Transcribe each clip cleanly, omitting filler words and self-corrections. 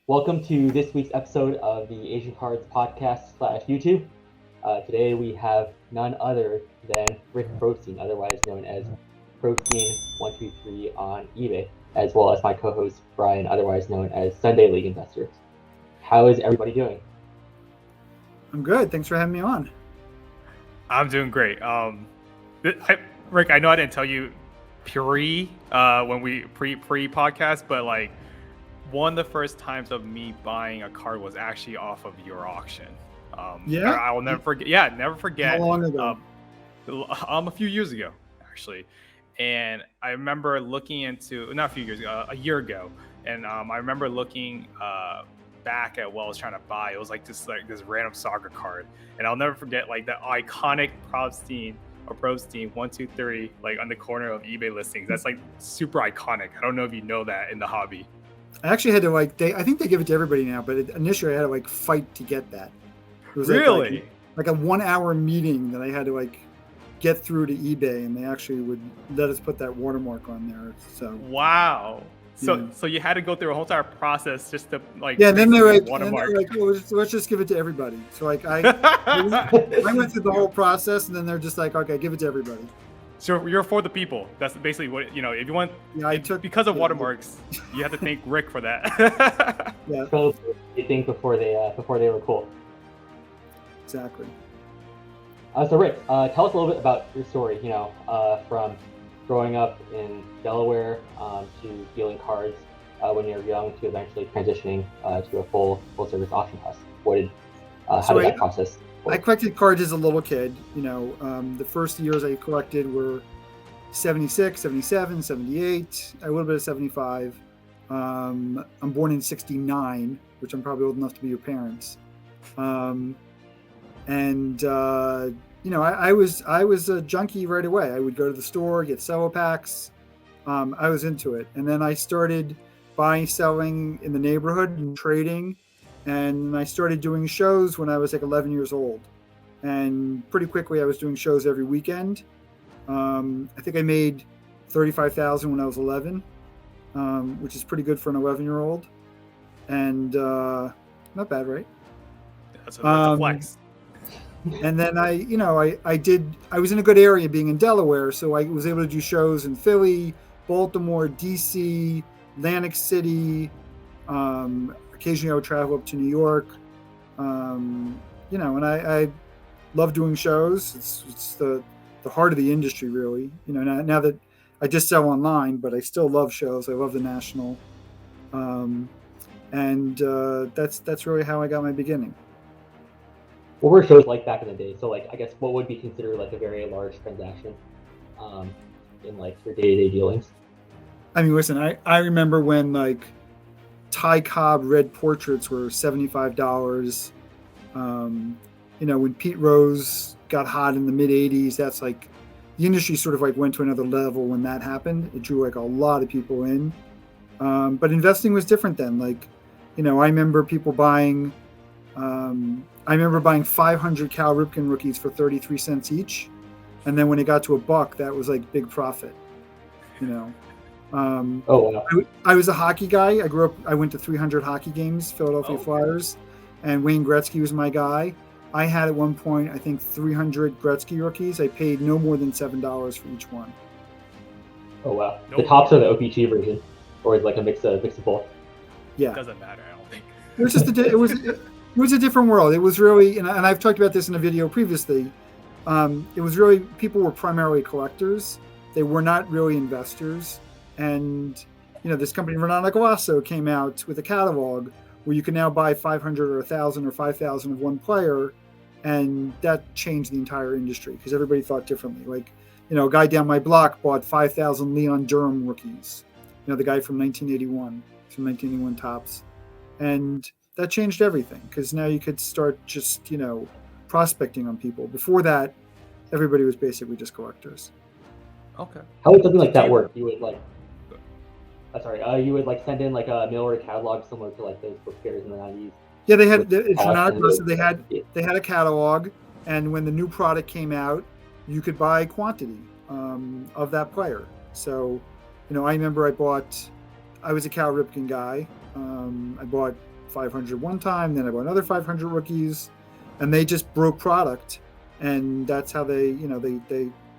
Welcome to this week's episode of the Asian Cards podcast / YouTube. Today we have none other than Rick Probstein, otherwise known as Probstein123 on eBay, as well as my co-host Brian, otherwise known as Sunday League Investor. How is everybody doing? I'm good. Thanks for having me on. I'm doing great. Rick, I know I didn't tell you when we pre-podcast, but like one of the first times of me buying a card was actually off of your auction. Yeah, I will never forget. Yeah, never forget. How long ago? A few years ago, actually. And I remember looking into not a few years ago, a year ago, and I remember looking back at what I was trying to buy. It was like this random soccer card, and I'll never forget like the iconic Probstein 123 like on the corner of eBay listings. That's like super iconic. I don't know if you know that in the hobby. I actually had to I think they give it to everybody now, but initially I had to fight to get that. It was really like a 1 hour meeting that I had to get through to eBay, and they actually would let us put that watermark on there. So wow. So you had to go through a whole entire process just to and then they're like, watermark. let's just give it to everybody. So I went through the whole process, and then they're just like, okay, give it to everybody. So you're for the people. That's basically what if you want. Yeah, because of watermarks, you have to thank Rick for that. Yeah. They think before they were cool. Exactly. So Rick, tell us a little bit about your story. From growing up in Delaware to dealing cards when you were young to eventually transitioning to a full service auction house. How did that process work? I collected cards as a little kid. The first years I collected were 76, 77, 78, a little bit of 75. I'm born in 69, which I'm probably old enough to be your parents. I was a junkie right away. I would go to the store, get cello packs. I was into it. And then I started buying, selling in the neighborhood and trading. And I started doing shows when I was 11 years old. And pretty quickly I was doing shows every weekend. I think I made $35,000 when I was 11, which is pretty good for an 11-year-old. And not bad, right? That's a flex. And then I was in a good area being in Delaware, so I was able to do shows in Philly, Baltimore, DC, Atlantic City. Occasionally I would travel up to New York. And I love doing shows. It's the heart of the industry, really. Now that I just sell online, but I still love shows. I love the national. That's really how I got my beginning. What were shows like back in the day? So I guess what would be considered a very large transaction in your day-to-day dealings? I mean, listen, I remember when Ty Cobb red portraits were $75. When Pete Rose got hot in the mid 80s, that's the industry sort of went to another level when that happened. It drew a lot of people in. But investing was different then. I remember people buying 500 Cal Ripken rookies for 33 cents each. And then when it got to $1, that was big profit, Oh, wow. I was a hockey guy. I went to 300 hockey games, Philadelphia Flyers, and Wayne Gretzky was my guy. I had at one point, I think 300 Gretzky rookies. I paid no more than $7 for each one. Oh, wow. The tops are the OPG version, or it's a mix of both. Yeah. It doesn't matter, I don't think. It was just it was a different world. It was really, and I've talked about this in a video previously. It was really, people were primarily collectors. They were not really investors. And, this company, Renato Galasso, came out with a catalog where you can now buy 500 or 1,000 or 5,000 of one player. And that changed the entire industry because everybody thought differently. A guy down my block bought 5,000 Leon Durham rookies. The guy from 1981 tops. And that changed everything because now you could start just, prospecting on people. Before that, everybody was basically just collectors. Okay. How would something like that work? You would you would send in a mail order catalog similar to those book fairs in the 90s. Yeah, they had they had a catalog, and when the new product came out, you could buy quantity of that player. So, I remember I was a Cal Ripken guy. I bought 500 one time, then I bought another 500 rookies, and they just broke product, and that's how they,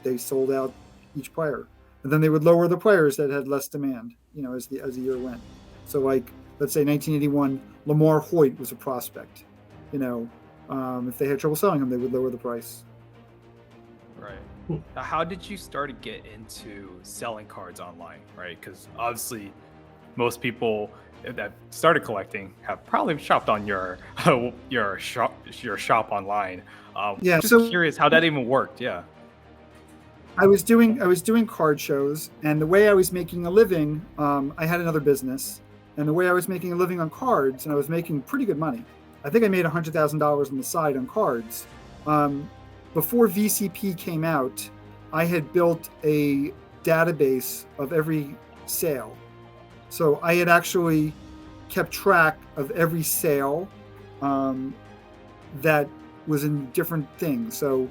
they sold out each player. And then they would lower the players that had less demand, as the year went. So like, let's say 1981, Lamar Hoyt was a prospect. If they had trouble selling him, they would lower the price. Right. Now, how did you start to get into selling cards online, right? Because obviously, most people that started collecting have probably shopped on your shop online. Yeah. Just curious how that even worked. Yeah. I was doing card shows, and the way I was making a living, I had another business, and the way I was making a living on cards, and I was making pretty good money. I think I made $100,000 on the side on cards. Before VCP came out, I had built a database of every sale. So I had actually kept track of every sale that was in different things. So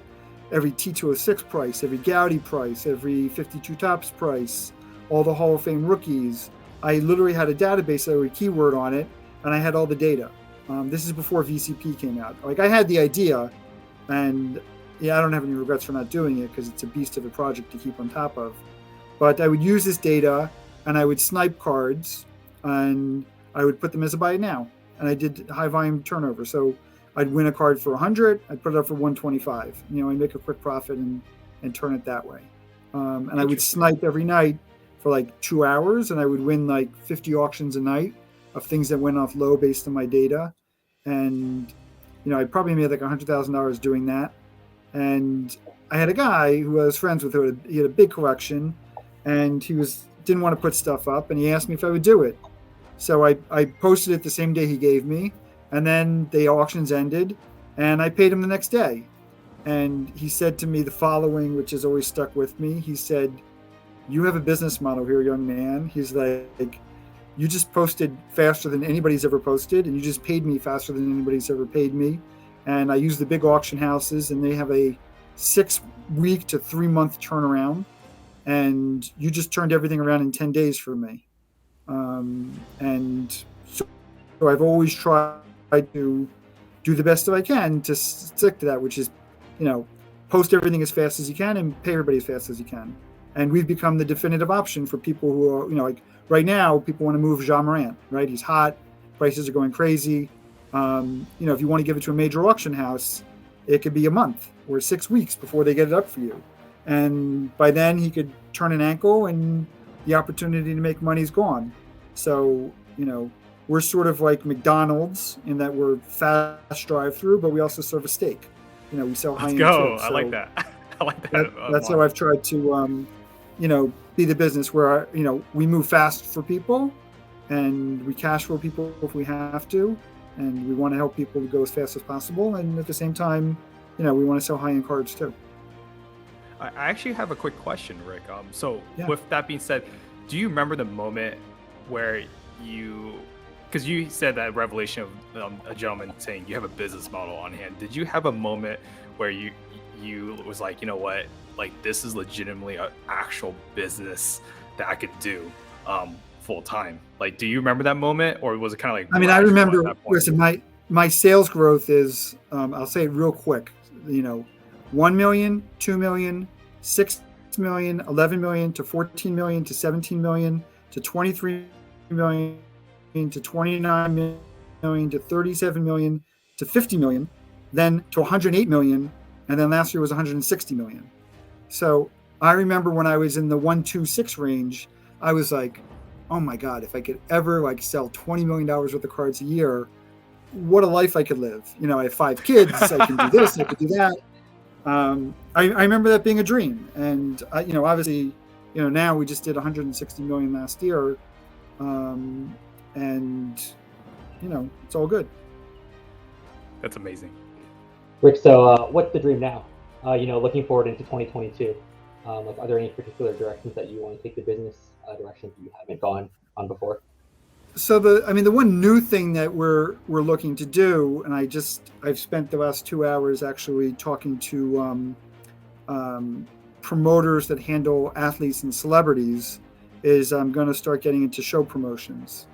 every T206 price, every Gaudy price, every 52 Topps price, all the Hall of Fame rookies. I literally had a database that would keyword on it, and I had all the data. This is before VCP came out. Like, I had the idea, and I don't have any regrets for not doing it because it's a beast of a project to keep on top of. But I would use this data, and I would snipe cards, and I would put them as a buy now. And I did high volume turnover. So I'd win a card for 100, I'd put it up for 125. I'd make a quick profit and turn it that way. And I would snipe every night for like 2 hours, and I would win like 50 auctions a night of things that went off low based on my data. And, I probably made like $100,000 doing that. And I had a guy who I was friends with he had a big collection, and he didn't want to put stuff up, and he asked me if I would do it. So I posted it the same day he gave me, and then the auctions ended, and I paid him the next day. And he said to me the following, which has always stuck with me. He said, "You have a business model here, young man." He's like, "You just posted faster than anybody's ever posted, and you just paid me faster than anybody's ever paid me. And I use the big auction houses, and they have a 6-week to 3-month turnaround. And you just turned everything around in 10 days for me." And so I've always tried to do the best that I can to stick to that, which is, post everything as fast as you can and pay everybody as fast as you can. And we've become the definitive option for people who are, like right now, people want to move Ja Morant, right? He's hot, prices are going crazy. If you want to give it to a major auction house, it could be a month or 6 weeks before they get it up for you. And by then he could turn an ankle and the opportunity to make money is gone. So, we're sort of like McDonald's in that we're fast drive-through, but we also serve a steak. We sell high-end. Let's go. Too. I like that. I like that. That's how I've tried to, be the business where, we move fast for people and we cash flow people if we have to. And we want to help people go as fast as possible. And at the same time, we want to sell high-end cards too. I actually have a quick question, Rick. Yeah. With that being said, do you remember the moment where because you said that revelation of a gentleman saying you have a business model on hand. Did you have a moment where you was like, you know what, like this is legitimately an actual business that I could do full time? Like, do you remember that moment, or was it kind of like? I mean, I remember. Listen, my sales growth is, I'll say it real quick. 1 million, 2 million, 6 million, 11 million to 14 million to 17 million to 23 million to 29 million to 37 million to 50 million, then to 108 million, and then last year was 160 million. So I remember when I was in the 126 range, I was like, oh my God, if I could ever like sell $20 million worth of cards a year, what a life I could live. I have 5 kids, I can do this, I could do that. I remember that being a dream, and obviously, now we just did 160 million last year, and it's all good. That's amazing. Rick, so what's the dream now? Looking forward into 2022, are there any particular directions that you want to take the business directions that you haven't gone on before? So the one new thing that we're looking to do, and I've spent the last 2 hours actually talking to promoters that handle athletes and celebrities, is I'm going to start getting into show promotions.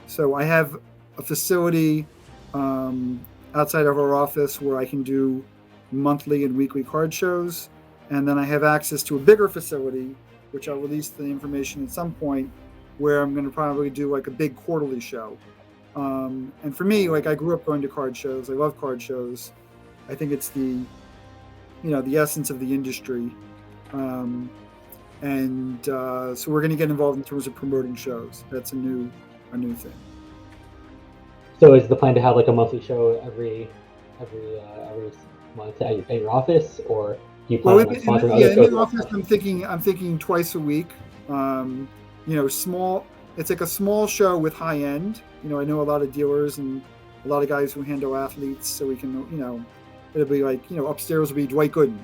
So I have a facility outside of our office where I can do monthly and weekly card shows. And then I have access to a bigger facility, which I'll release the information at some point, where I'm going to probably do like a big quarterly show. And for me, like I grew up going to card shows. I love card shows. I think it's the essence of the industry. So we're going to get involved in terms of promoting shows. That's a new thing. So is the plan to have like a monthly show every month at your office, or do you plan on like, sponsoring other shows? In the office, I'm thinking twice a week. Small. It's like a small show with high end. I know a lot of dealers and a lot of guys who handle athletes, so we can, it'll be like, upstairs will be Dwight Gooden,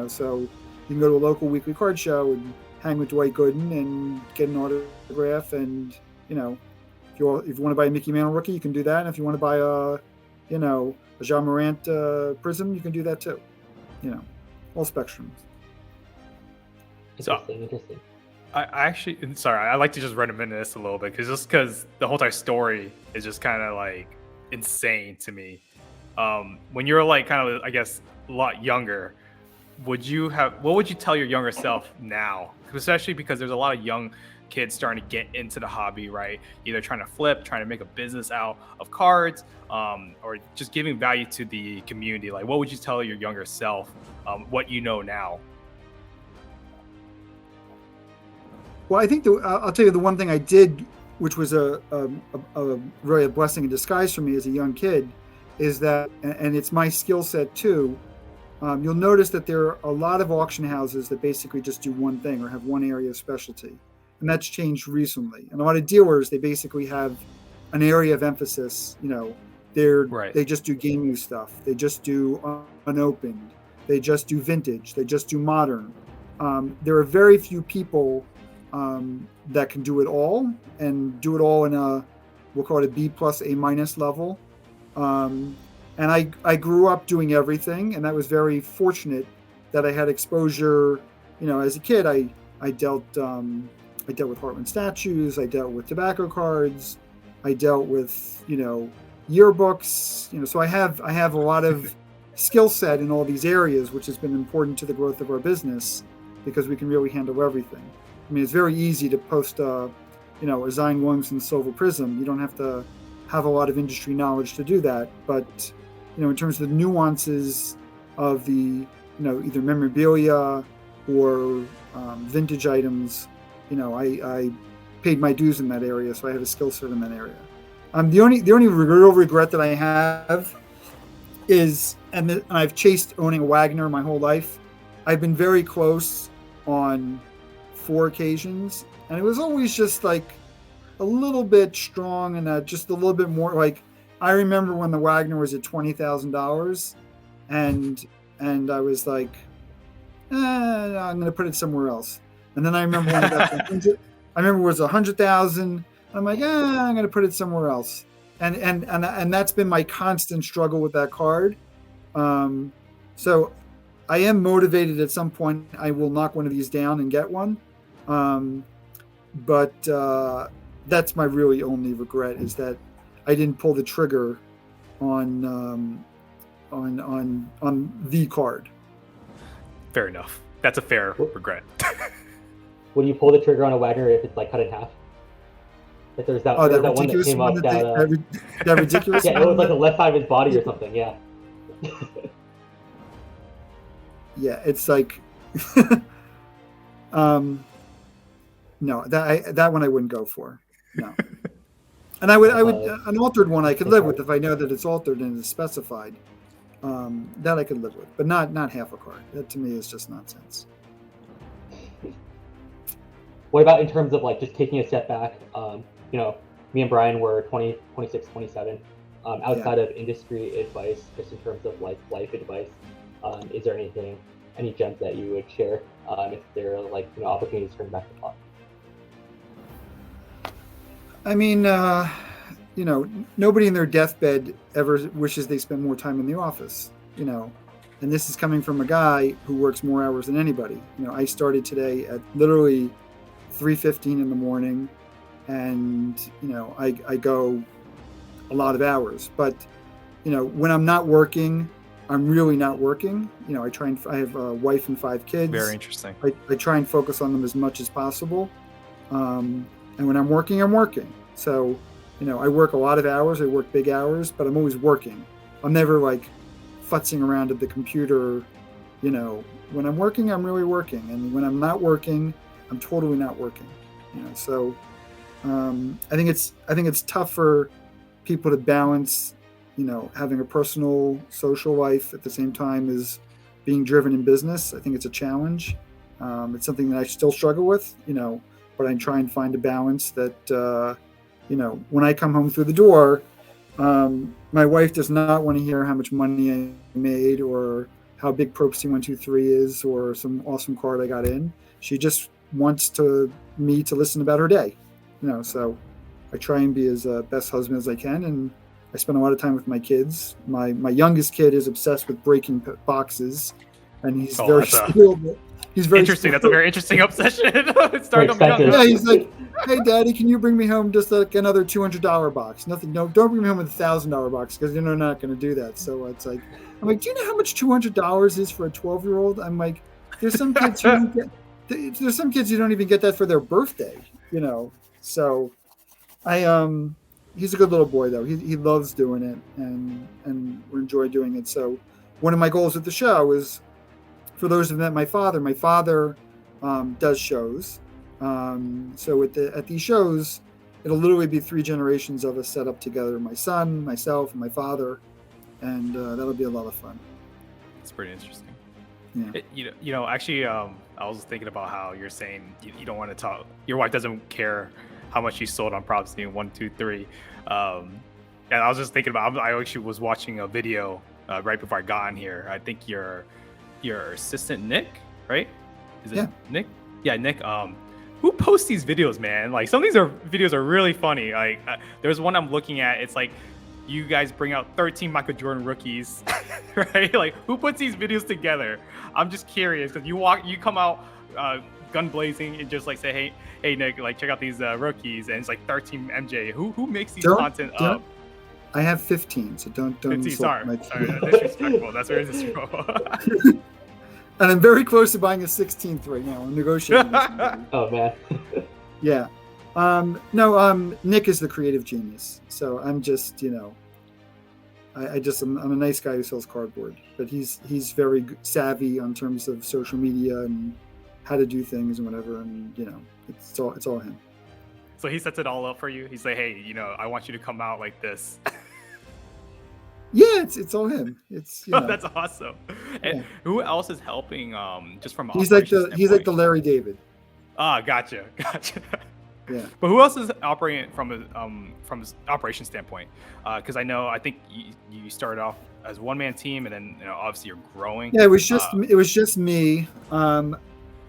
so you can go to a local weekly card show and hang with Dwight Gooden and get an autograph. And, if you want to buy a Mickey Mantle rookie, you can do that. And if you want to buy a Jean Morant Prism, you can do that too. All spectrums. Interesting. I actually, sorry, I like to just run into this a little bit because the whole entire story is just kind of like insane to me. When you're like kind of, I guess, a lot younger, what would you tell your younger self now? Especially because there's a lot of young kids starting to get into the hobby, right? Either trying to flip, trying to make a business out of cards, or just giving value to the community. Like, what would you tell your younger self, what you know now? Well, I think I'll tell you the one thing I did, which was a really a blessing in disguise for me as a young kid, is that, and it's my skill set too. You'll notice that there are a lot of auction houses that basically just do one thing or have one area of specialty, and that's changed recently. And a lot of dealers, they basically have an area of emphasis. They just do game use stuff. They just do unopened. They just do vintage. They just do modern. There are very few people that can do it all, and do it all in we'll call it a B+ A- level. And I grew up doing everything, and I was very fortunate that I had exposure. As a kid, I dealt with Heartland statues, I dealt with tobacco cards, I dealt with yearbooks. So I have a lot of skill set in all these areas, which has been important to the growth of our business because we can really handle everything. I mean, it's very easy to post a Zion Williamson silver prism. You don't have to have a lot of industry knowledge to do that. But, in terms of the nuances of the, either memorabilia or vintage items, I paid my dues in that area, so I have a skill set in that area. The only real regret that I have is, and I've chased owning a Wagner my whole life. I've been very close on 4 occasions, and it was always just like a little bit strong and just a little bit more. Like, I remember when the Wagner was at $20,000, and I was like, I'm going to put it somewhere else. And then I remember when it got to 100, I remember it was 100,000. I'm like, I'm going to put it somewhere else. And that's been my constant struggle with that card. So I am motivated at some point. I will knock one of these down and get one. But that's my really only regret, is that I didn't pull the trigger on the card. Fair enough. That's a fair regret. Would you pull the trigger on a Wagner if it's like cut in half? If there's that, that one that came up that ridiculous. Yeah, it was like the left side of his body or something. Yeah. Yeah, it's like, no, that one I wouldn't go for. No. And I would an altered one I could live with if I know that it's altered and it's specified. That I could live with, but not half a card. That to me is just nonsense. What about in terms of like just taking a step back? Me and Brian were 20, 26, 27. Outside of industry advice, just in terms of like life advice, is there any gems that you would share if there are like opportunities to turn back the clock? I mean, nobody in their deathbed ever wishes they spent more time in the office, and this is coming from a guy who works more hours than anybody. I started today at literally 3:15 in the morning, and I go a lot of hours. But, when I'm not working, I'm really not working. I have a wife and 5 kids. Very interesting. I try and focus on them as much as possible. And when I'm working, I'm working. So, I work a lot of hours. I work big hours, but I'm always working. I'm never like futzing around at the computer. When I'm working, I'm really working. And when I'm not working, I'm totally not working. So I think it's tough for people to balance, having a personal, social life at the same time as being driven in business. I think it's a challenge. It's something that I still struggle with, but I try and find a balance that, when I come home through the door, my wife does not want to hear how much money I made or how big Probstein 123 is or some awesome card I got in. She just wants me to listen about her day, so I try and be as best husband as I can, and I spend a lot of time with my kids. My youngest kid is obsessed with breaking boxes, and he's very skilled. He's very interesting. skilled. That's a very interesting obsession. It's starting to young. Yeah, he's like, "Hey, Daddy, can you bring me home just like another $200 box? Nothing. No, don't bring me home with a $1,000 box because you're not going to do that." So it's like, I'm like, "Do you know how much $200 is for a 12-year-old?" I'm like, "There's some kids who don't get. There's some kids who don't even get that for their birthday, So, he's a good little boy though. He loves doing it, and we enjoy doing it. So, one of my goals with the show is, for those who met my father does shows. So at these shows, it'll literally be 3 generations of us set up together: my son, myself, and my father, and that'll be a lot of fun. It's pretty interesting. Yeah. Actually, I was thinking about how you're saying you don't want to talk. Your wife doesn't care how much you sold on Probstein 123. And I was just thinking about. I actually was watching a video right before I got on here. I think your assistant Nick, right? Is it Nick? Yeah, Nick. Who posts these videos, man? Like, some of these videos are really funny. Like, there's one I'm looking at. It's like, you guys bring out 13 Michael Jordan rookies, right? Like, who puts these videos together? I'm just curious, because you come out gun blazing and just like say, hey Nick, like, check out these rookies, and it's like 13 MJ. Who makes these content up? I have 15, so don't 15, sorry, disrespectful. That's very disrespectful. And I'm very close to buying a 16th right now. I'm negotiating. Oh man. Yeah. No, Nick is the creative genius. So I'm just, I'm a nice guy who sells cardboard, but he's very savvy on terms of social media and how to do things and whatever. And, it's all him. So he sets it all up for you. He's like, hey, I want you to come out like this. Yeah, it's all him. It's That's awesome. And who else is helping? Just from he's like the Larry David. Ah, gotcha. Yeah. But who else is operating from his operation standpoint? Because I think you started off as one-man team, and then obviously you're growing. Yeah, it was just me.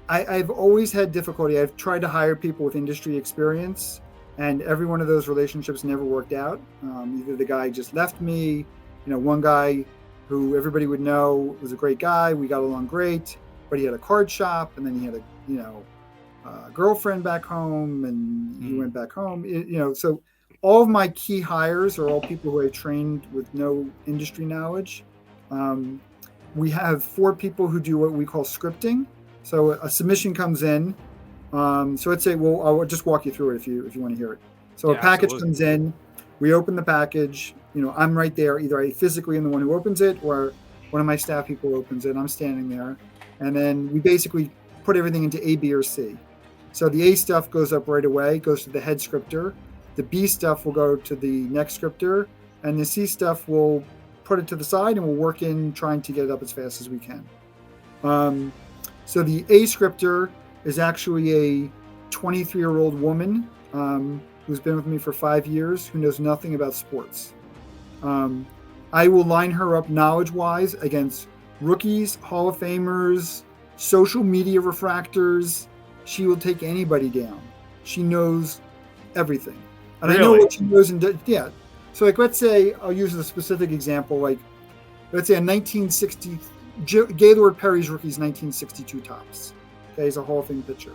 I've always had difficulty. I've tried to hire people with industry experience, and every one of those relationships never worked out. Either the guy just left me. One guy who everybody would know was a great guy. We got along great, but he had a card shop, and then he had a girlfriend back home, and he went back home. So all of my key hires are all people who I trained with no industry knowledge. We have 4 people who do what we call scripting. So a submission comes in. So let's say, I'll just walk you through it if you want to hear it. So a package comes in. We open the package. I'm right there. Either I physically am the one who opens it, or one of my staff people opens it. I'm standing there. And then we basically put everything into A, B, or C. So the A stuff goes up right away, goes to the head scripter. The B stuff will go to the next scripter. And the C stuff will put it to the side, and we'll work in trying to get it up as fast as we can. So the A scripter is actually a 23-year-old woman who's been with me for 5 years, who knows nothing about sports. I will line her up knowledge-wise against rookies, Hall of Famers, social media refractors. She will take anybody down. She knows everything. And really? I know what she knows. Yeah. So like, let's say, I'll use a specific example. Like, let's say a 1960, Gaylord Perry's rookies 1962 tops. Okay, he's a Hall of Fame pitcher.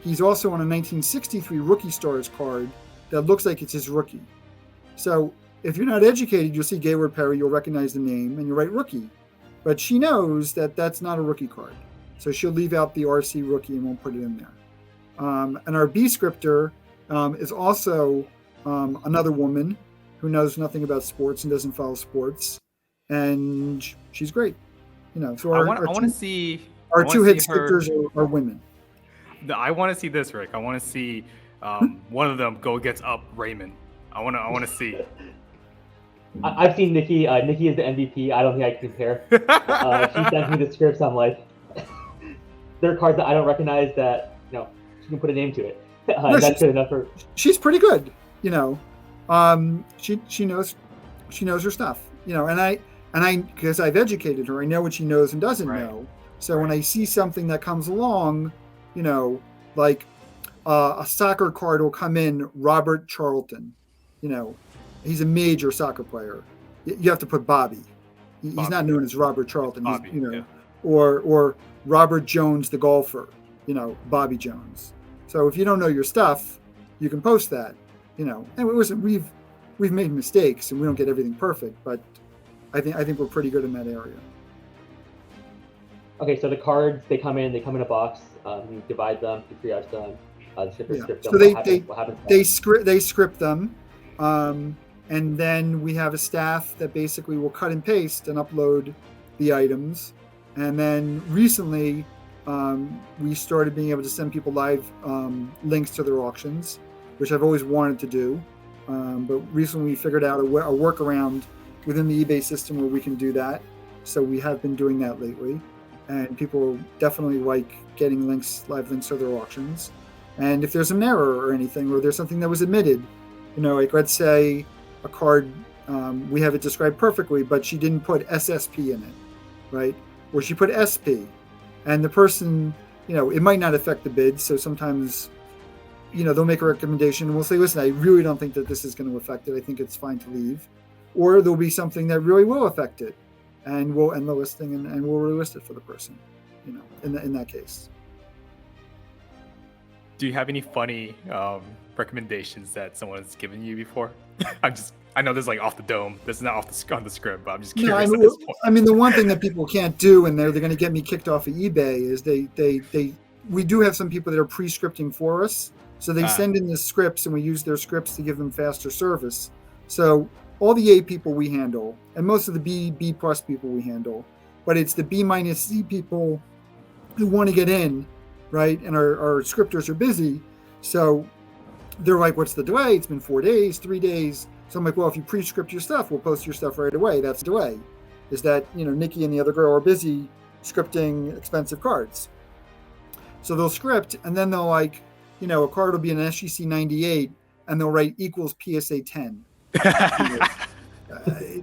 He's also on a 1963 Rookie Stars card that looks like it's his rookie. So if you're not educated, you'll see Gaylord Perry, you'll recognize the name, and you'll write rookie. But she knows that that's not a rookie card. So she'll leave out the RC rookie and won't put it in there. And our B scripter is also another woman who knows nothing about sports and doesn't follow sports. And she's great. So I want to see our two head scripters are women. I want to see this, Rick. I want to see one of them go against up Raymond. I want to see. I've seen Nikki. Nikki is the MVP. I don't think I can compare. She sends me the scripts. I'm like, there are cards that I don't recognize that she can put a name to it. No, that's good enough for. She's pretty good. She knows her stuff. And I because I've educated her, I know what she knows and doesn't know. So when I see something that comes along, like a soccer card will come in, Robert Charlton. He's a major soccer player. You have to put Bobby. He's not known as Robert Charlton. Bobby, or Robert Jones, the golfer. Bobby Jones. So if you don't know your stuff, you can post that. And we've made mistakes and we don't get everything perfect, but I think we're pretty good in that area. Okay, so the cards they come in a box. You divide them, you triage them. The script them. So what happens they script them. And then we have a staff that basically will cut and paste and upload the items. And then recently, we started being able to send people live links to their auctions, which I've always wanted to do. But recently we figured out a workaround within the eBay system where we can do that. So we have been doing that lately. And people definitely like getting live links to their auctions. And if there's an error or anything, or there's something that was omitted, like let's say a card, we have it described perfectly, but she didn't put SSP in it, right? Or she put SP. And the person, it might not affect the bid. So sometimes, they'll make a recommendation and we'll say, listen, I really don't think that this is going to affect it. I think it's fine to leave. Or there'll be something that really will affect it. And we'll end the listing and we'll relist it for the person, in that case. Do you have any funny recommendations that someone's given you before? I know this is like off the dome. This is not on the script, but I'm just curious at this point. I mean, the one thing that people can't do, and they're going to get me kicked off of eBay, is we do have some people that are pre-scripting for us. So they send in the scripts and we use their scripts to give them faster service. So all the A people we handle, and most of the B plus people we handle, but it's the B minus C people who want to get in, right? And our scripters are busy. So they're like, what's the delay? It's been 4 days, 3 days. So I'm like, well, if you pre-script your stuff, we'll post your stuff right away. That's the delay. Is that, Nikki and the other girl are busy scripting expensive cards. So they'll script, and then they'll a card will be an SGC 98, and they'll write equals PSA 10.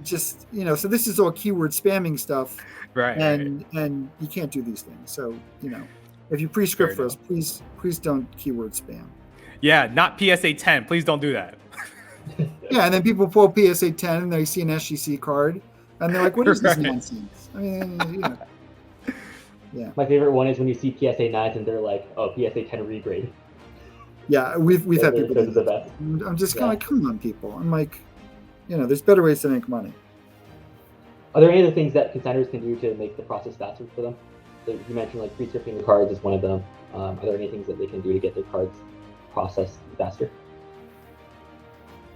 So this is all keyword spamming stuff. Right. And you can't do these things. So, if you pre-script for us, please don't keyword spam. Yeah, not PSA 10. Please don't do that. Yeah, and then people pull PSA 10 and they see an SGC card and they're like, what is this nonsense? I mean, yeah. My favorite one is when you see PSA 9s and they're like, oh, PSA 10 regrade. Yeah, we've had people do the that. I'm just kind of like, come on, people. I'm like, there's better ways to make money. Are there any other things that consigners can do to make the process faster for them? So you mentioned like pre-scripting the cards is one of them. Are there any things that they can do to get their cards processed faster?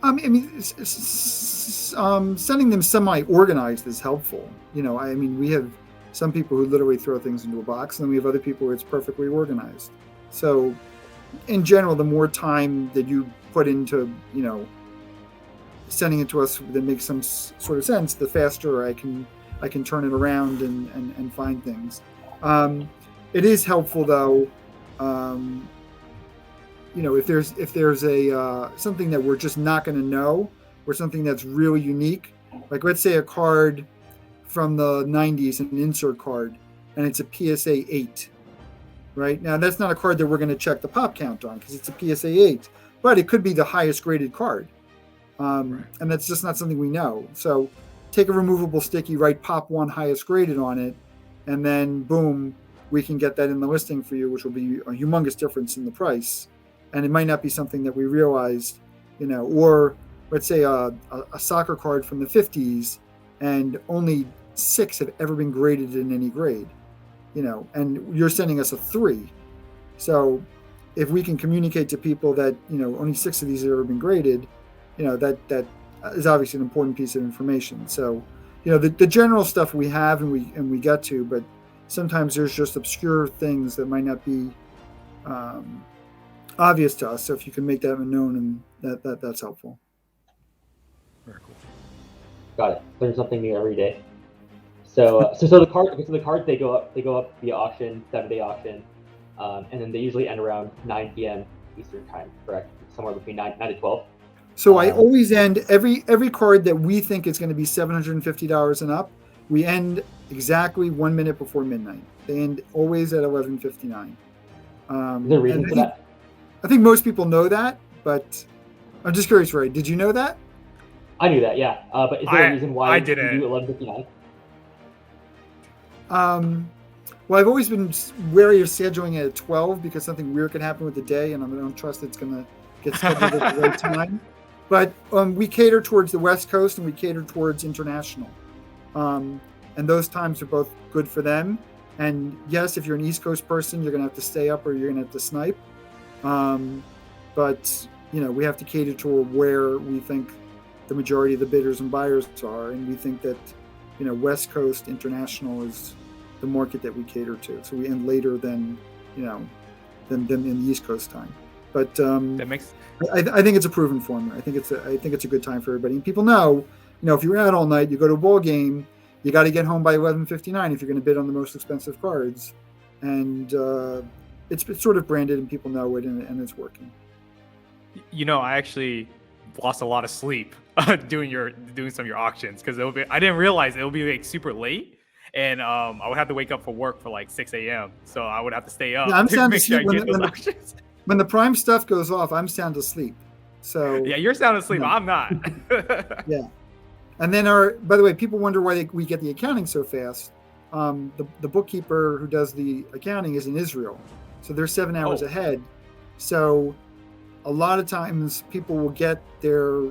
I mean, sending them semi-organized is helpful. We have some people who literally throw things into a box, and then we have other people where it's perfectly organized. So, in general, the more time that you put into, sending it to us that makes some sort of sense, the faster I can turn it around and find things. It is helpful though. If there's a something that we're just not going to know, or something that's really unique, like let's say a card from the 90s, an insert card, and it's a PSA 8, right? Now that's not a card that we're going to check the pop count on because it's a PSA 8, but it could be the highest graded card, and that's just not something we know. So take a removable sticky, write pop 1 highest graded on it, and then boom, we can get that in the listing for you, which will be a humongous difference in the price. And it might not be something that we realized, or let's say a soccer card from the 50s, and only 6 have ever been graded in any grade, and you're sending us a 3. So if we can communicate to people that, only 6 of these have ever been graded, that is obviously an important piece of information. So, the general stuff we have and we get to, but sometimes there's just obscure things that might not be obvious to us. So if you can make that known, and that's helpful. Very cool. Got it. Learn something new every day. So the cards they go up via auction, 7-day auction, and then they usually end around 9 p.m. Eastern time, correct? Somewhere between 9 to 12. So I always end every card that we think is going to be $750 and up. We end exactly 1 minute before midnight. They end always at 11:59. Is there a reason for that? I think most people know that, but I'm just curious, Ray. Did you know that? I knew that, yeah. But is there a reason why I you didn't. do 11:59? Well, I've always been wary of scheduling it at 12 because something weird could happen with the day, and I don't trust it's going to get scheduled at the right time. But we cater towards the West Coast and we cater towards international. And those times are both good for them. And yes, if you're an East Coast person, you're going to have to stay up or you're going to have to snipe. But, we have to cater to where we think the majority of the bidders and buyers are. And we think that, West Coast international is the market that we cater to. So we end later than in the East Coast time. But That makes. I think it's a proven formula. I think it's a good time for everybody. And people know, if you're out all night, you go to a ball game, you got to get home by 11:59 if you're going to bid on the most expensive cards. And it's sort of branded and people know it, and it's working. I actually lost a lot of sleep doing some of your auctions because I didn't realize it would be like super late, and I would have to wake up for work for like 6 a.m. So I would have to stay up to make sure I get those auctions. When the prime stuff goes off, I'm sound asleep. So yeah, you're sound asleep. I'm not. Yeah. And then by the way, people wonder why we get the accounting so fast. The bookkeeper who does the accounting is in Israel, so they're 7 hours ahead. So a lot of times people will get their,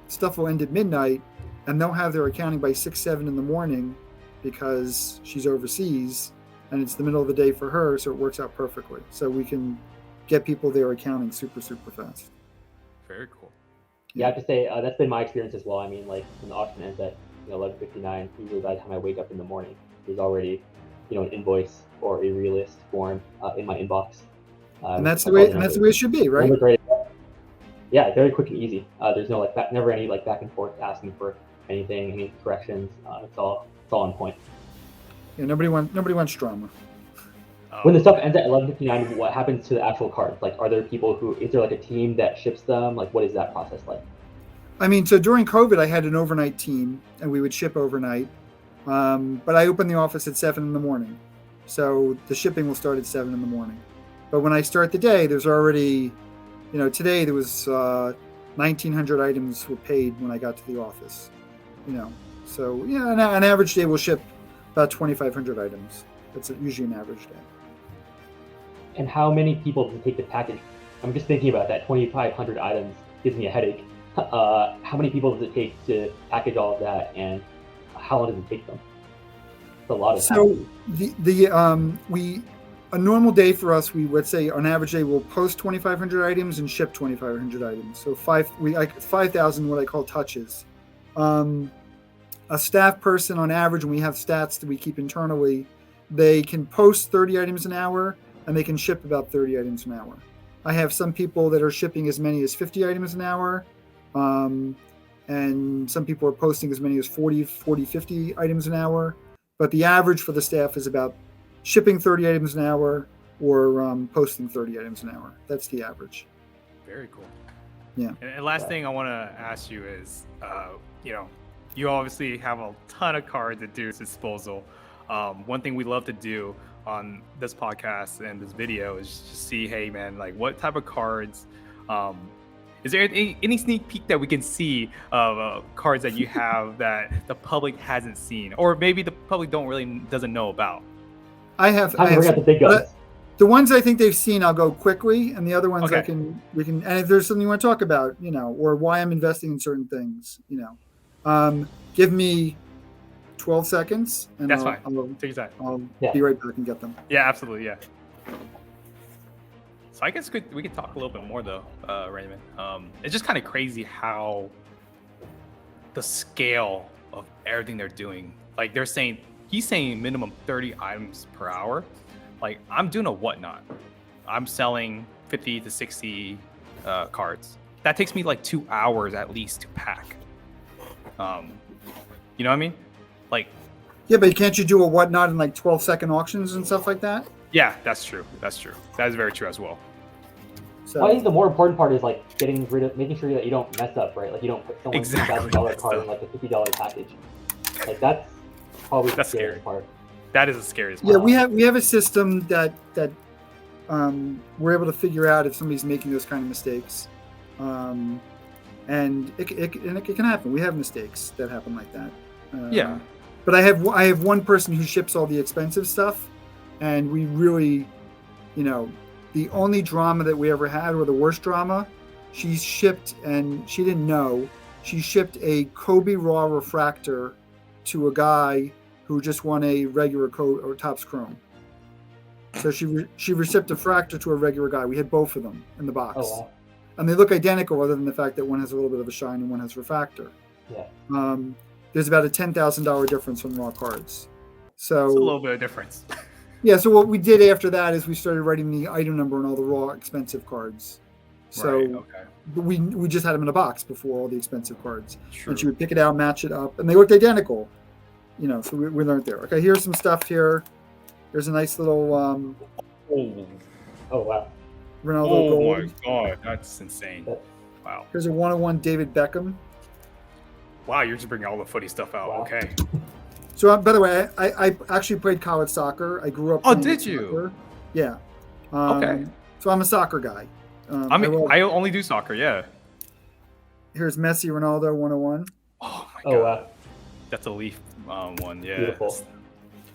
stuff will end at midnight, and they'll have their accounting by 6, 7 in the morning because she's overseas, and it's the middle of the day for her, so it works out perfectly. So we can get people their accounting super, super fast. Very cool. Yeah, I have to say that's been my experience as well. I mean, like when the auction ends at 11:59, usually by the time I wake up in the morning, there's already an invoice or a relist form in my inbox. And that's the way it should be, right? Yeah, very quick and easy. There's no never any back and forth asking for anything, any corrections. It's all on point. Yeah, nobody wants drama. When the stuff ends at 11:59, what happens to the actual cards? Like, are there people is there a team that ships them? Like, what is that process like? I mean, so during COVID, I had an overnight team, and we would ship overnight. But I opened the office at 7 in the morning, so the shipping will start at 7 in the morning. But when I start the day, there's already, today there was 1,900 items were paid when I got to the office. So yeah, an average day will ship about 2,500 items. That's usually an average day. And how many people does it take to package? I'm just thinking about that. 2,500 items gives me a headache. How many people does it take to package all of that, and how long does it take them? It's a lot of time. So a normal day for us, let's say on average day, we'll post 2,500 items and ship 2,500 items. So 5,000 what I call touches. A staff person on average, and we have stats that we keep internally, they can post 30 items an hour and they can ship about 30 items an hour. I have some people that are shipping as many as 50 items an hour. And some people are posting as many as 40, 50 items an hour. But the average for the staff is about shipping 30 items an hour or posting 30 items an hour. That's the average. Very cool. Yeah. And last thing I want to ask you is, you obviously have a ton of cards at your disposal. One thing we love to do on this podcast and this video is just see, hey man, like what type of cards, is there any sneak peek that we can see of cards that you have that the public hasn't seen, or maybe the public doesn't know about? I have the big guns. The ones I think they've seen, I'll go quickly, and the other ones Okay. we can. And if there's something you want to talk about, or why I'm investing in certain things, give me 12 seconds, and That's I'll, fine. Take your time. I'll Yeah. be right back and get them. Yeah, absolutely. Yeah. So I guess we could talk a little bit more though, Raymond. It's just kind of crazy how the scale of everything they're doing. Like he's saying minimum 30 items per hour. Like I'm doing a whatnot. I'm selling 50 to 60 cards. That takes me like 2 hours at least to pack. You know what I mean? Like, Yeah, but can't you do a whatnot in like 12-second auctions and stuff like that? yeah, that's true. That's true. That is very true as well. So Well, I think the more important part is like making sure that you don't mess up, right? Like you don't put someone's Exactly. $2,000 card in like a $50 package. Like that's probably the That's scariest scary. part. That is the scariest yeah, part. we have a system that we're able to figure out if somebody's making those kind of mistakes, and it can happen. We have mistakes that happen like that. Yeah. But I have one person who ships all the expensive stuff, and we really, the only drama that we ever had, or the worst drama, she shipped, and she didn't know, she shipped a Kobe Raw refractor to a guy who just won a regular or Topps Chrome. So she shipped a refractor to a regular guy. We had both of them in the box. Oh wow. And they look identical, other than the fact that one has a little bit of a shine and one has refractor. Yeah. There's about a $10,000 difference from raw cards. So It's a little bit of difference. yeah. So what we did after that is we started writing the item number on all the raw expensive cards. So Right, okay. we just had them in a box before all the expensive cards. True. And she would pick it out, match it up, and they looked identical. So we learned there. Okay, here's some stuff here. There's a nice little Oh wow. Ronaldo Oh gold. my god, that's insane. Wow. Here's a 101 David Beckham. Wow, you're just bringing all the footy stuff out. Wow. Okay. So, by the way, I actually played college soccer. I grew up. Oh, playing did you? soccer. Yeah. Okay. So I'm a soccer guy. I only do soccer, yeah. Here's Messi, Ronaldo, 101. Oh my Oh god. wow. That's a Leaf one, yeah. Beautiful.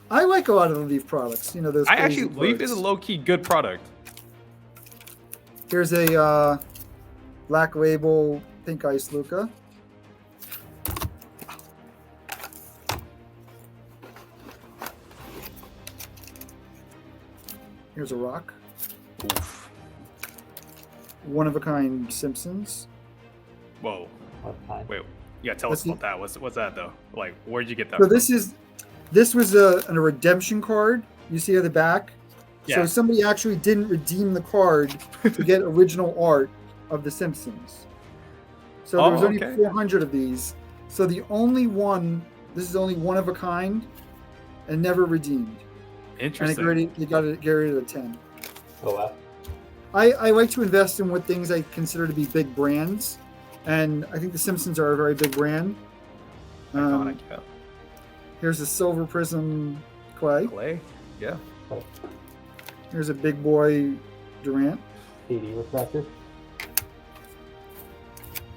I like a lot of the Leaf products. Those. I crazy actually, Leaf is a cards. low-key good product. Here's a Black Label Pink Ice Luca. Here's a rock. Oof. One of a kind Simpsons. Whoa. Okay. Wait, you gotta tell us Let's about that. What's that though? Like, where'd you get that So from? this was a redemption card. You see at the back. Yeah. So somebody actually didn't redeem the card to get original art of the Simpsons. So there was only 400 of these. So this is only one of a kind, and never redeemed. Interesting. And you got to get rid of a 10. Oh wow. I like to invest in what things I consider to be big brands, and I think the Simpsons are a very big brand. Iconic, yeah. Here's a Silver Prism Clay. Clay? Yeah. Here's a big boy Durant. 80 refractor.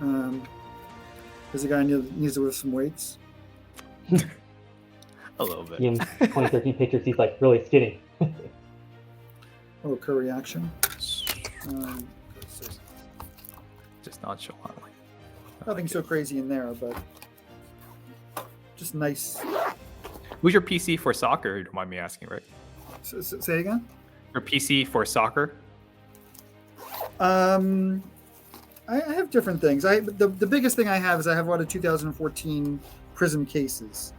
There's a guy who needs to lift some weights. A little bit. In 2013 pictures, he's like really skinny. Oh, Curry action. Just nonchalantly. Nothing so crazy in there, but just nice. Who's your PC for soccer? You don't mind me asking, right? Say again? Your PC for soccer? I have different things. The biggest thing I have is I have a lot of 2014 Prism cases.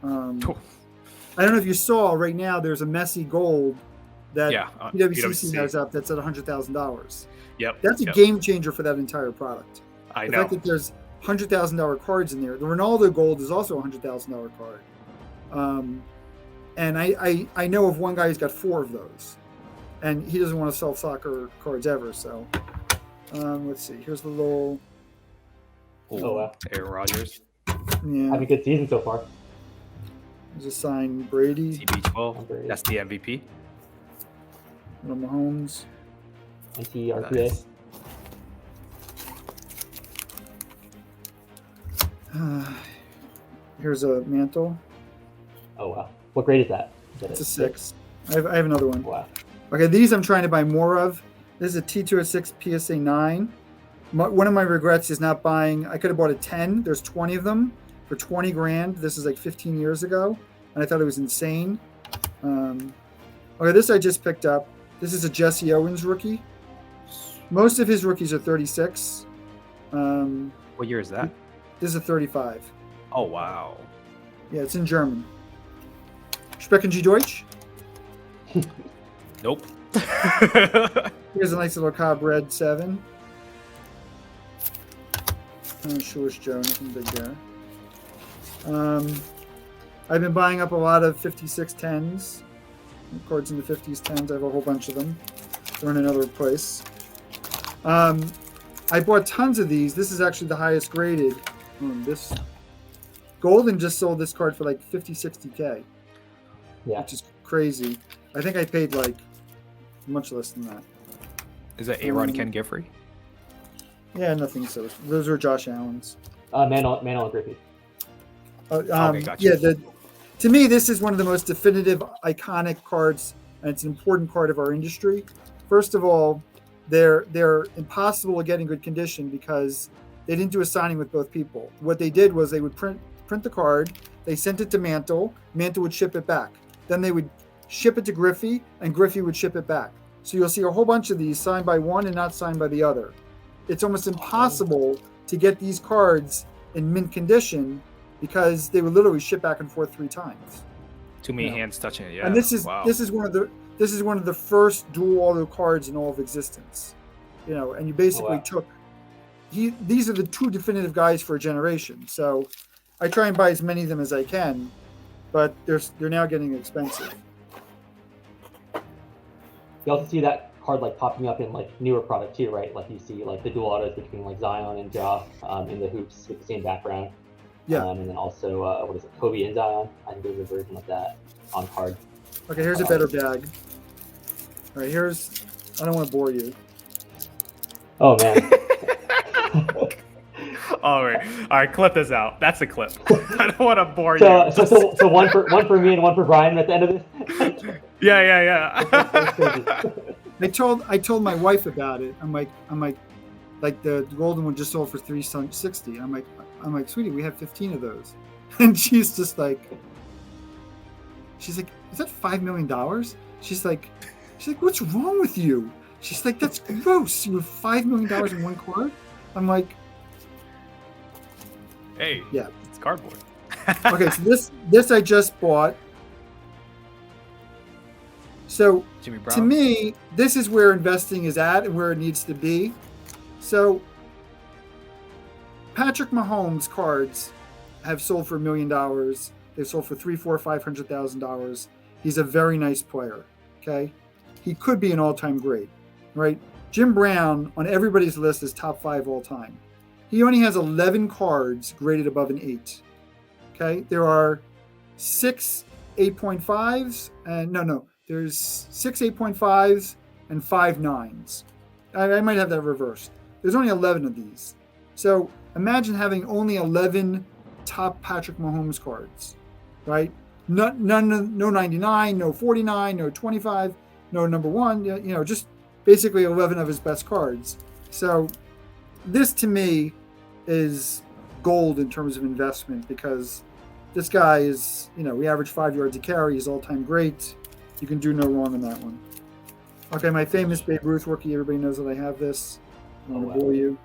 I don't know if you saw right now. There's a Messi Gold that PWCC has up that's at $100,000. Yep. That's a game changer for that entire product. I The know. fact that there's $100,000 cards in there. The Ronaldo Gold is also a $100,000 card. And I know of one guy who's got 4 of those, and he doesn't want to sell soccer cards ever. So let's see. Here's the little. Oh wow. Aaron Rodgers. Yeah. Having a good season so far. There's a signed Brady. TB12. That's the MVP. Little Mahomes. NT-RPA. Nice. Here's a Mantle. Oh wow. What grade is that? Is that It's a 6. I have another one. Wow. Okay, these I'm trying to buy more of. This is a T206 PSA 9. One of my regrets is not buying. I could have bought a 10. There's 20 of them for 20 grand. This is like 15 years ago, and I thought it was insane. Okay, this I just picked up. This is a Jesse Owens rookie. Most of his rookies are 36. What year is that? This is a 35. Oh, wow. Yeah, it's in German. Sprechen Sie Deutsch? Nope. Here's a nice little Cobb Red 7. Sure, Joe, nothing big there. I've been buying up a lot of 56 10s. Cards in the 50s 10s. I have a whole bunch of them. They're in another place. I bought tons of these. This is actually the highest graded. This Golden just sold this card for like 50, 60K. Yeah. Which is crazy. I think I paid like much less than that. Is that A-Rod Ken Giffrey? Yeah, nothing so. Those are Josh Allen's. Mantle and Griffey. Okay, gotcha. Yeah, to me, this is one of the most definitive, iconic cards, and it's an important part of our industry. First of all, they're impossible to get in good condition because they didn't do a signing with both people. What they did was they would print the card, they sent it to Mantle would ship it back. Then they would ship it to Griffey, and Griffey would ship it back. So you'll see a whole bunch of these signed by one and not signed by the other. It's almost impossible to get these cards in mint condition because they would literally ship back and forth 3 times. Too many hands touching it. Yeah. And this is one of the first dual auto cards in all of existence. And you basically took. These are the 2 definitive guys for a generation. So I try and buy as many of them as I can, but they're now getting expensive. You also see that card like popping up in like newer product too, right? Like you see like the dual autos between like Zion and Ja in the hoops with the same background. Yeah. And then also what is it, Kobe and Zion? I think there's a version of that on card. Okay, here's a better bag. All right, I don't want to bore you. Oh man. All right, clip this out. That's a clip. I don't want to bore you. So one for me and one for Brian at the end of this. Yeah. I told my wife about it. I'm like, the golden one just sold for $360. I'm like, sweetie, we have 15 of those, and she's like, is that $5 million? She's like, what's wrong with you? She's like, that's gross. You have $5 million in one card. I'm like, hey, yeah, it's cardboard. Okay, so this I just bought. So Jimmy Brown. To me, this is where investing is at and where it needs to be. So Patrick Mahomes cards have sold for $1 million. They've sold for $500,000. He's a very nice player. Okay, he could be an all-time great, right? Jim Brown on everybody's list is top 5 all time. He only has 11 cards graded above an 8. Okay, there are 6 8.5s and no. There's 6 8.5s and 5 9s. I might have that reversed. There's only 11 of these. So imagine having only 11 top Patrick Mahomes cards, right? No 99, no 49, no 25, no number 1. Just basically 11 of his best cards. So this to me is gold in terms of investment because this guy is, we average 5 yards a carry. He's all-time great. You can do no wrong on that one. Okay, my famous Babe Ruth rookie. Everybody knows that I have this. I don't want to bore you.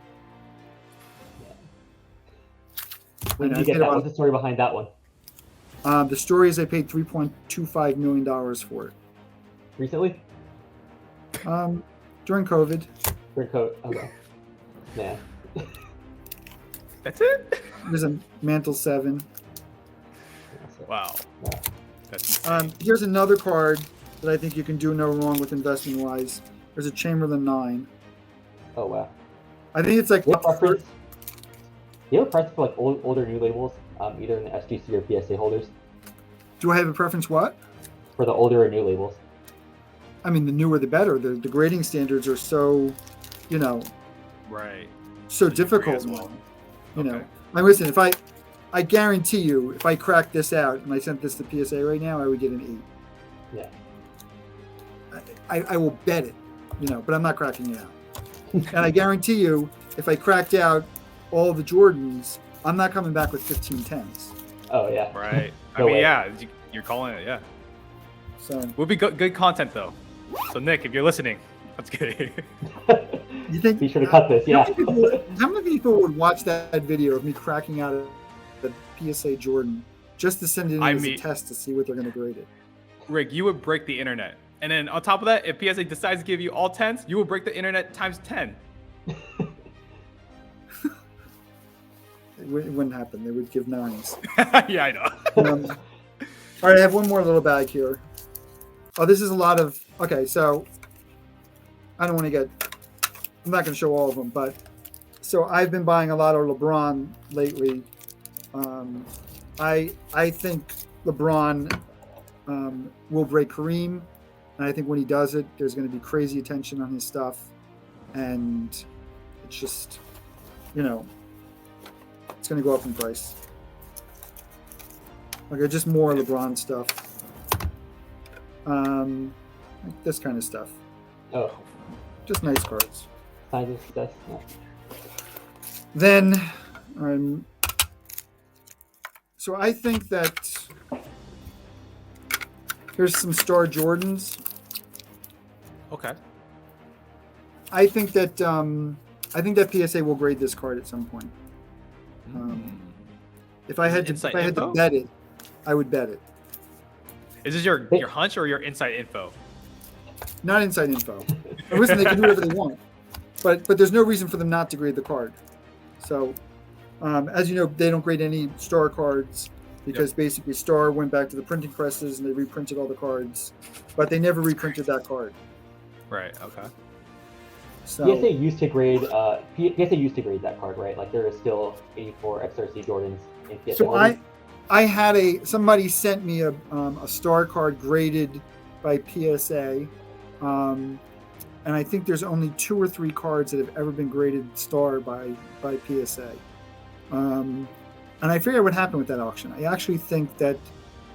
When did you get that? What's the story behind that one? The story is I paid $3.25 million for it. Recently? During COVID. Okay. Man. That's it? There's a Mantle 7. Wow. Yeah. That's here's another card that I think you can do no wrong with investment wise. There's a Chamberlain 9. Oh wow. I think it's like Do you have a preference for like older new labels, either in the SGC or PSA holders? Do I have a preference what? For the older or new labels? I mean, the newer the better. The grading standards are so, right. so difficult as well. now. Listen, I guarantee you, if I cracked this out and I sent this to PSA right now, I would get an 8. Yeah. I will bet it, but I'm not cracking it out. And I guarantee you, if I cracked out all the Jordans, I'm not coming back with 1510s. Oh yeah. Right. No way. You're calling it. Yeah. So Would be good content though. So Nick, if you're listening, that's good. you think? Be sure to cut this. Yeah. How many people would watch that video of me cracking out the PSA Jordan just to send it in as a test to see what they're going to grade it? Rick, you would break the internet. And then on top of that, if PSA decides to give you all 10s, you will break the internet times 10. It wouldn't happen. They would give 9s. Yeah, I know. All right, I have one more little bag here. Oh, this is a lot of... Okay, so I don't want to get... I'm not going to show all of them, but... So I've been buying a lot of LeBron lately. I think LeBron will break Kareem. And I think when he does it, there's going to be crazy attention on his stuff. And it's just, it's going to go up in price. Okay, just more LeBron stuff. Like this kind of stuff. Oh. Just nice cards. Sizes, that's Then, so I think that here's some Star Jordans. Okay. I think that PSA will grade this card at some point. If I had to bet it, I would bet it. Is this your hunch or your inside info? Not inside info. And listen, they can do whatever they want, but there's no reason for them not to grade the card. So, as you know, they don't grade any Star cards because basically Star went back to the printing presses and they reprinted all the cards, but they never reprinted that card. Right. Okay. So, PSA used to grade that card, right? Like there is still 84 XRC Jordans in PSA. So I had somebody sent me a Star card graded by PSA, and I think there's only 2 or 3 cards that have ever been graded Star by PSA. And I figured what happened with that auction. I actually think that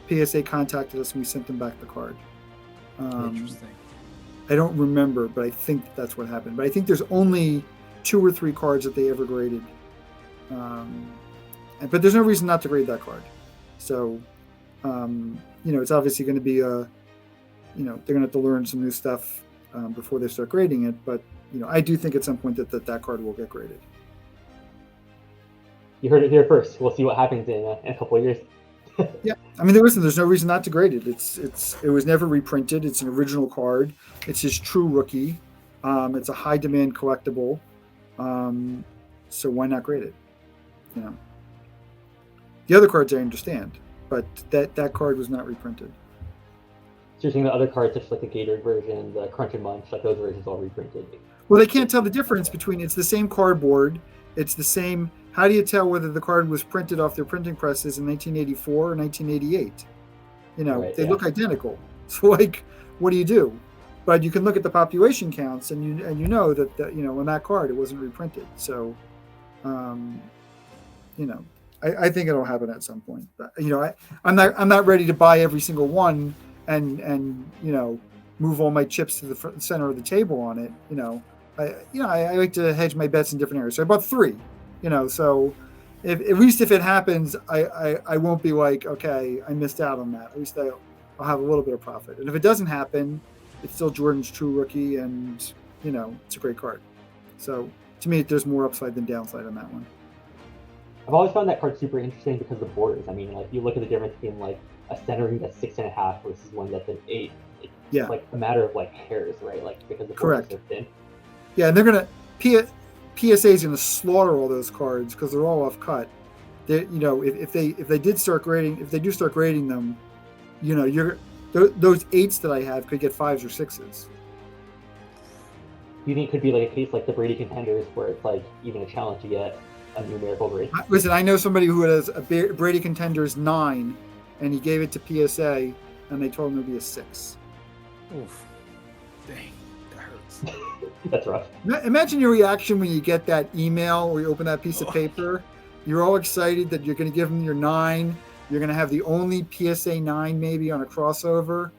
PSA contacted us and we sent them back the card. Interesting. I don't remember, but I think that's what happened. But I think there's only 2 or 3 cards that they ever graded. But there's no reason not to grade that card. So, it's obviously going to be they're going to have to learn some new stuff before they start grading it. But, I do think at some point that card will get graded. You heard it here first. We'll see what happens in a couple of years. Yeah, I mean, there's no reason not to grade it. It was never reprinted. It's an original card. It's his true rookie. It's a high demand collectible. So why not grade it? The other cards I understand, but that card was not reprinted. So you're saying the other cards, such like the Gatorade version, the Crunch and Munch, like those versions all reprinted? Well, they can't tell the difference between. It's the same cardboard. It's the same. How do you tell whether the card was printed off their printing presses in 1984 or 1988? They look identical. So, what do you do? But you can look at the population counts, and you know that on that card it wasn't reprinted. So, I think it'll happen at some point. But I'm not ready to buy every single one and move all my chips to the center of the table on it. I like to hedge my bets in different areas. So I bought 3. So at least if it happens, I won't be like, okay, I missed out on that. At least I'll have a little bit of profit. And if it doesn't happen, it's still Jordan's true rookie, and it's a great card. So to me, there's more upside than downside on that one. I've always found that card super interesting because of the borders. I mean, like you look at the difference between like a centering that's 6.5 versus one that's an 8. It's like a matter of like hairs, right? Like because the borders are thin. Yeah, and they're gonna PSA is going to slaughter all those cards because they're all off cut. If they do start grading them, those 8s that I have could get 5s or 6s. Do you think it could be like a case like the Brady Contenders where it's like even a challenge to get a numerical grade? Listen, I know somebody who has a Brady Contenders 9, and he gave it to PSA, and they told him it would be a 6. Oof. Dang, that hurts. That's rough. Imagine your reaction when you get that email or you open that piece of paper. You're all excited that you're going to give them your 9. You're going to have the only PSA 9 maybe on a crossover.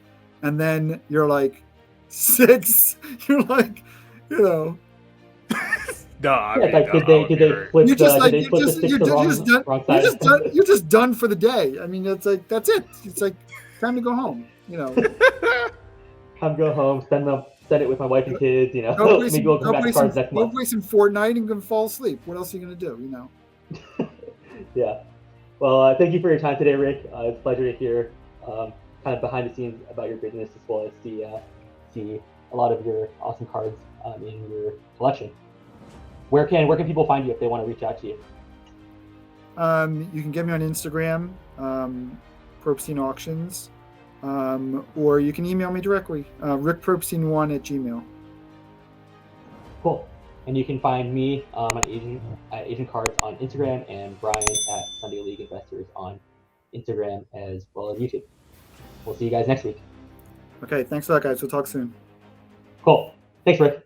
And then you're like, 6. You're like, you know, No, I Yeah, mean, like, no, did I they would did be they hurt. flip you're the just like did they flip the stick to the wrong side? you're just done for the day. I mean, it's like that's it. It's like time to go home. You know, Come go home, send it with my wife and kids. You know, go play maybe we'll come back to cards next go month. play some Fortnite and go fall asleep. What else are you gonna do? You know. Yeah. Well, thank you for your time today, Rick. It's a pleasure to hear kind of behind the scenes about your business as well as see a lot of your awesome cards in your collection. Where can people find you if they want to reach out to you? You can get me on Instagram, Probstein Auctions, or you can email me directly, rickprobstein1@gmail. Cool. And you can find me on Asian Cards on Instagram and Brian at Sunday League Investors on Instagram as well as YouTube. We'll see you guys next week. Okay, thanks a lot, guys. We'll talk soon. Cool. Thanks, Rick.